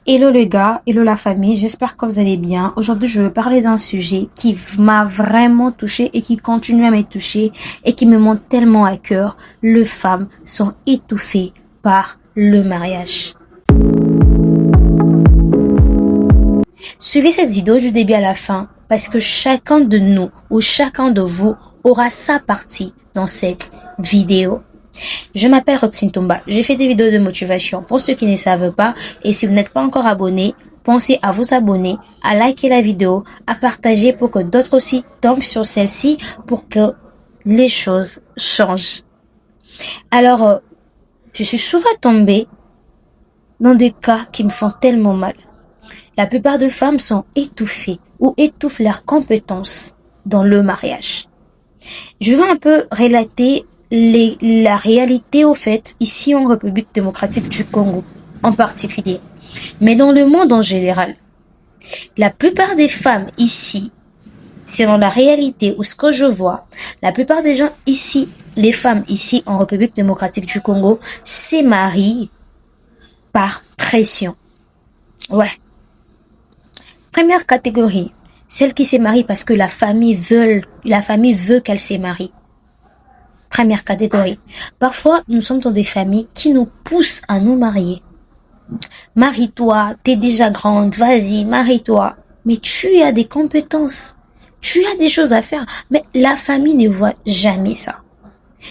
Hello les gars, hello la famille, j'espère que vous allez bien. Aujourd'hui, je veux parler d'un sujet qui m'a vraiment touché et qui continue à me toucher et qui me monte tellement à cœur. Les femmes sont étouffées par le mariage. Suivez cette vidéo du début à la fin parce que chacun de nous ou chacun de vous aura sa partie dans cette vidéo. Je m'appelle Roxine Tomba, j'ai fait des vidéos de motivation pour ceux qui ne savent pas et si vous n'êtes pas encore abonné, pensez à vous abonner, à liker la vidéo, à partager pour que d'autres aussi tombent sur celle-ci pour que les choses changent. Alors, je suis souvent tombée dans des cas qui me font tellement mal. La plupart des femmes sont étouffées ou étouffent leurs compétences dans le mariage. Je vais un peu relater la réalité au fait ici en République démocratique du Congo en particulier, mais dans le monde en général. La plupart des femmes ici, selon la réalité ou ce que je vois, la plupart des gens ici, les femmes ici en République démocratique du Congo, se marient par pression. Ouais. Première catégorie, celle qui se marie parce que la famille veut qu'elle se marie. Première catégorie. Parfois, nous sommes dans des familles qui nous poussent à nous marier. Marie-toi, t'es déjà grande, vas-y, marie-toi. Mais tu as des compétences, tu as des choses à faire, mais la famille ne voit jamais ça.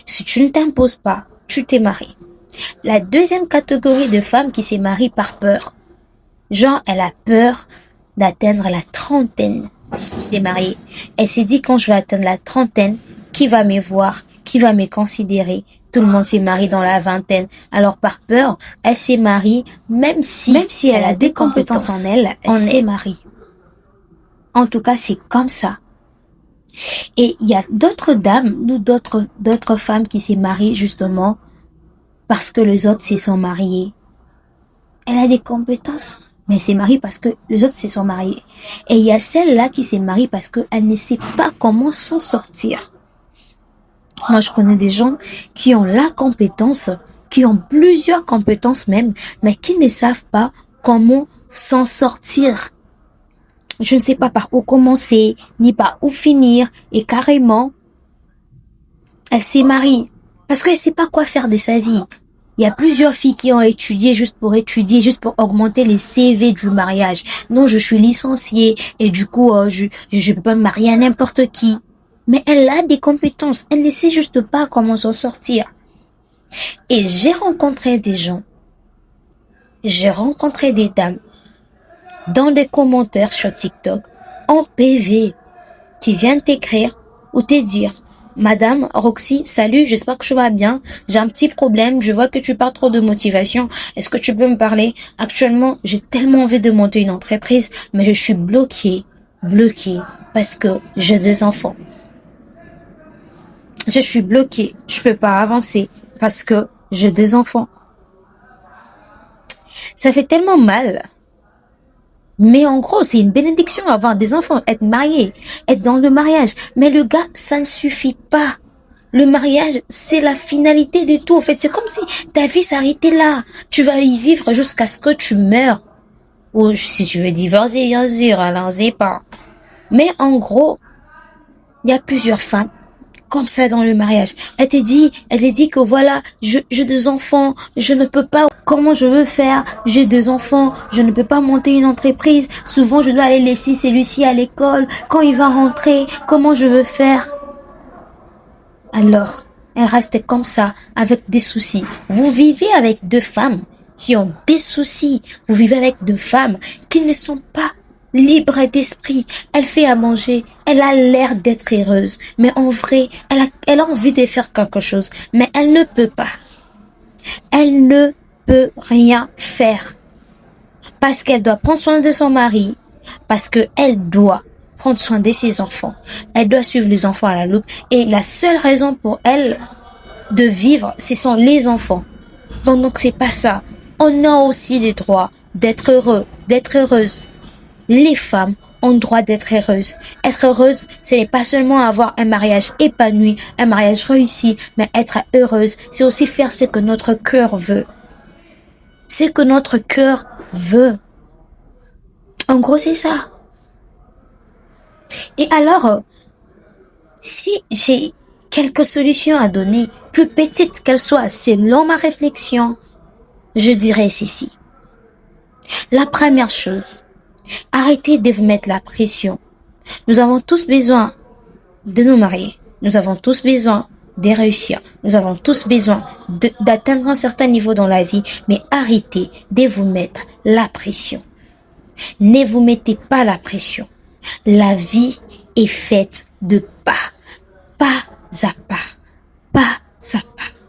Si tu ne t'imposes pas, tu t'es marié. La deuxième catégorie de femmes qui se marient par peur. Genre, elle a peur d'atteindre la trentaine, s'est mariée. Elle s'est dit quand je vais atteindre la trentaine, qui va me voir, qui va me considérer. Tout le monde s'est marié dans la vingtaine. Alors par peur, elle s'est mariée, même si elle a des compétences en elle s'est mariée. En tout cas, c'est comme ça. Et il y a d'autres dames, ou d'autres femmes qui s'est marient justement parce que les autres se sont mariés. Elle a des compétences, mais elle s'est mariée parce que les autres se sont mariés. Et il y a celle-là qui s'est mariée parce qu'elle ne sait pas comment s'en sortir. Moi, je connais des gens qui ont la compétence, qui ont plusieurs compétences même, mais qui ne savent pas comment s'en sortir. Je ne sais pas par où commencer, ni par où finir, et carrément, elle s'est mariée parce qu'elle ne sait pas quoi faire de sa vie. Il y a plusieurs filles qui ont étudié, juste pour augmenter les CV du mariage. Non, je suis licenciée et du coup, je peux pas me marier à n'importe qui. Mais elle a des compétences, elle ne sait juste pas comment s'en sortir. Et j'ai rencontré des gens, j'ai rencontré des dames dans des commentaires sur TikTok, en PV, qui viennent t'écrire ou te dire: Madame Roxy, salut, j'espère que tu vas bien. J'ai un petit problème, je vois que tu perds trop de motivation. Est-ce que tu peux me parler? Actuellement, j'ai tellement envie de monter une entreprise, mais je suis bloquée parce que j'ai des enfants. Je suis bloquée, je peux pas avancer parce que j'ai des enfants. Ça fait tellement mal. Mais en gros, c'est une bénédiction avoir des enfants, être marié, être dans le mariage. Mais le gars, ça ne suffit pas. Le mariage, c'est la finalité de tout. En fait, c'est comme si ta vie s'arrêtait là. Tu vas y vivre jusqu'à ce que tu meurs. Ou si tu veux divorcer, bien sûr, allons-y pas. Mais en gros, il y a plusieurs femmes comme ça dans le mariage. Elle te dit que voilà, j'ai des enfants, je ne peux pas, comment je veux faire, j'ai des enfants, je ne peux pas monter une entreprise, souvent je dois aller laisser celui-ci à l'école, quand il va rentrer, comment je veux faire? Alors, elle reste comme ça, avec des soucis. Vous vivez avec deux femmes qui ont des soucis, vous vivez avec deux femmes qui ne sont pas libre d'esprit, elle fait à manger, elle a l'air d'être heureuse, mais en vrai, elle a envie de faire quelque chose, mais elle ne peut pas. Elle ne peut rien faire. Parce qu'elle doit prendre soin de son mari, parce qu'elle doit prendre soin de ses enfants, elle doit suivre les enfants à la loupe, et la seule raison pour elle de vivre, ce sont les enfants. Donc c'est pas ça. On a aussi des droits d'être heureux, d'être heureuse. Les femmes ont le droit d'être heureuses. Être heureuse, ce n'est pas seulement avoir un mariage épanoui, un mariage réussi, mais être heureuse, c'est aussi faire ce que notre cœur veut. Ce que notre cœur veut. En gros, c'est ça. Et alors, si j'ai quelques solutions à donner, plus petites qu'elles soient, selon ma réflexion, je dirais ceci. La première chose, arrêtez de vous mettre la pression. Nous avons tous besoin de nous marier. Nous avons tous besoin de réussir. Nous avons tous besoin d'atteindre un certain niveau dans la vie, mais arrêtez de vous mettre la pression. Ne vous mettez pas la pression. La vie est faite de pas à pas,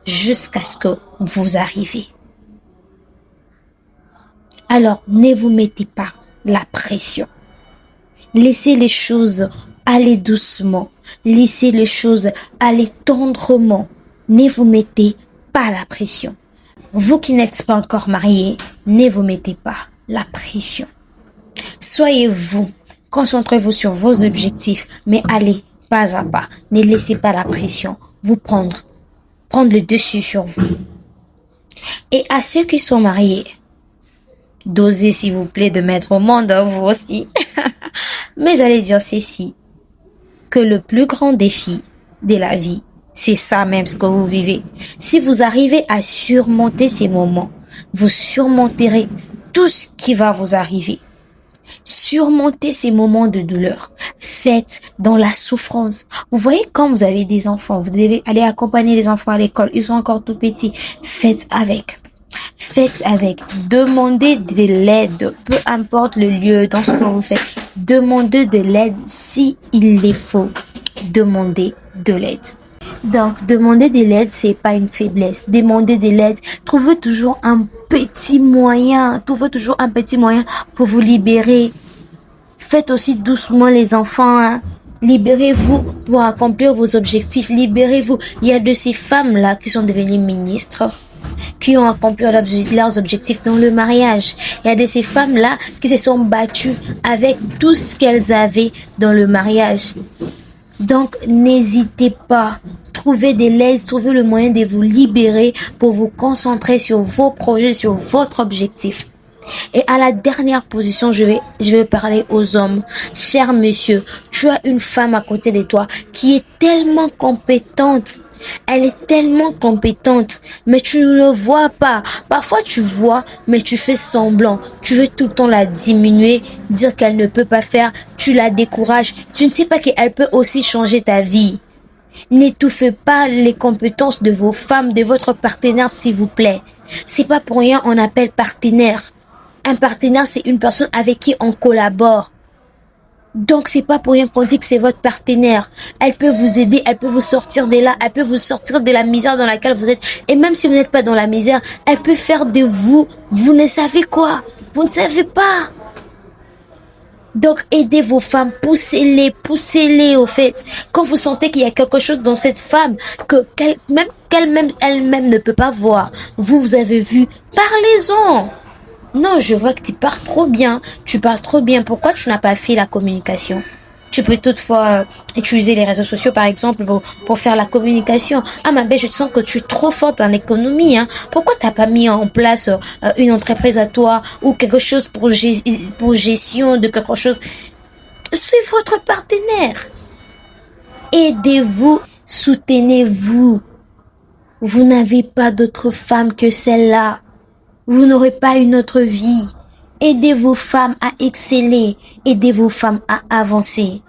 jusqu'à ce que vous arrivez. Alors, ne vous mettez pas la pression. Laissez les choses aller doucement. Laissez les choses aller tendrement. Ne vous mettez pas la pression. Vous qui n'êtes pas encore mariés, ne vous mettez pas la pression. Soyez vous. Concentrez-vous sur vos objectifs, mais allez pas à pas. Ne laissez pas la pression vous prendre le dessus sur vous. Et à ceux qui sont mariés, dosez s'il vous plaît de mettre au monde vous aussi. Mais j'allais dire ceci, que le plus grand défi de la vie, c'est ça même ce que vous vivez. Si vous arrivez à surmonter ces moments, vous surmonterez tout ce qui va vous arriver. Surmontez ces moments de douleur. Faites dans la souffrance. Vous voyez, quand vous avez des enfants, vous devez aller accompagner les enfants à l'école. Ils sont encore tout petits. Faites avec. Demandez de l'aide. Peu importe le lieu dans ce que vous faites. Demandez de l'aide si il les faut. Demandez de l'aide. Donc, demander de l'aide, c'est pas une faiblesse. Demander de l'aide, trouvez toujours un petit moyen. Pour vous libérer. Faites aussi doucement les enfants, hein. Libérez-vous pour accomplir vos objectifs. Libérez-vous. Il y a de ces femmes-là qui sont devenues ministres, qui ont accompli leurs objectifs dans le mariage. Il y a de ces femmes-là qui se sont battues avec tout ce qu'elles avaient dans le mariage. Donc, n'hésitez pas. Trouvez de l'aide, trouvez le moyen de vous libérer pour vous concentrer sur vos projets, sur votre objectif. Et à la dernière position, je vais parler aux hommes. Cher monsieur, tu as une femme à côté de toi qui est tellement compétente. Elle est tellement compétente, mais tu ne le vois pas. Parfois tu vois, mais tu fais semblant. Tu veux tout le temps la diminuer, dire qu'elle ne peut pas faire. Tu la décourages. Tu ne sais pas qu'elle peut aussi changer ta vie. N'étouffez pas les compétences de vos femmes, de votre partenaire, s'il vous plaît. C'est pas pour rien on appelle partenaire. Un partenaire, c'est une personne avec qui on collabore. Donc, c'est pas pour rien qu'on dit que c'est votre partenaire. Elle peut vous aider, elle peut vous sortir de là, elle peut vous sortir de la misère dans laquelle vous êtes. Et même si vous n'êtes pas dans la misère, elle peut faire de vous, vous ne savez quoi. Vous ne savez pas. Donc, aidez vos femmes, poussez-les au fait. Quand vous sentez qu'il y a quelque chose dans cette femme qu'elle-même ne peut pas voir, vous avez vu, parlez-en. Non, je vois que tu parles trop bien. Pourquoi tu n'as pas fait la communication? Tu peux toutefois utiliser les réseaux sociaux, par exemple, pour faire la communication. Ah, ma belle, je sens que tu es trop forte en économie, hein. Pourquoi t'as pas mis en place une entreprise à toi ou quelque chose pour gestion de quelque chose? Suivez votre partenaire. Aidez-vous, soutenez-vous. Vous n'avez pas d'autre femme que celle-là. Vous n'aurez pas une autre vie. Aidez vos femmes à exceller. Aidez vos femmes à avancer.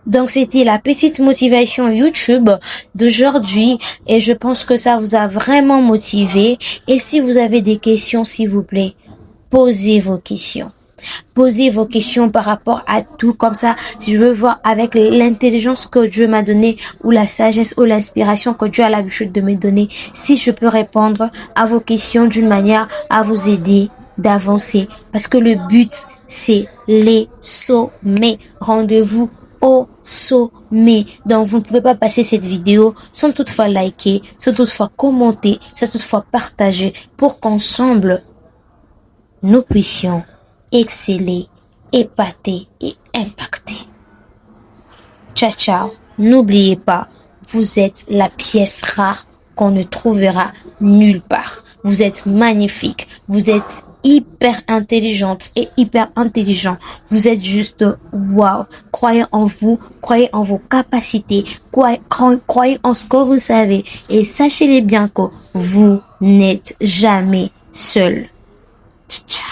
Donc, c'était la petite motivation YouTube d'aujourd'hui et je pense que ça vous a vraiment motivé. Et si vous avez des questions, s'il vous plaît, posez vos questions. Posez vos questions par rapport à tout, comme ça, si je veux voir avec l'intelligence que Dieu m'a donnée, ou la sagesse, ou l'inspiration que Dieu a l'habitude de me donner, si je peux répondre à vos questions d'une manière à vous aider d'avancer. Parce que le but, c'est les sommets. Rendez-vous au sommet. Donc, vous ne pouvez pas passer cette vidéo sans toutefois liker, sans toutefois commenter, sans toutefois partager, pour qu'ensemble, nous puissions exceller, épater et impacter. Ciao, ciao. N'oubliez pas, vous êtes la pièce rare qu'on ne trouvera nulle part. Vous êtes magnifique. Vous êtes hyper intelligente et hyper intelligent. Vous êtes juste wow. Croyez en vous, croyez en vos capacités, croyez en ce que vous savez et sachez-les bien que vous n'êtes jamais seul. Ciao.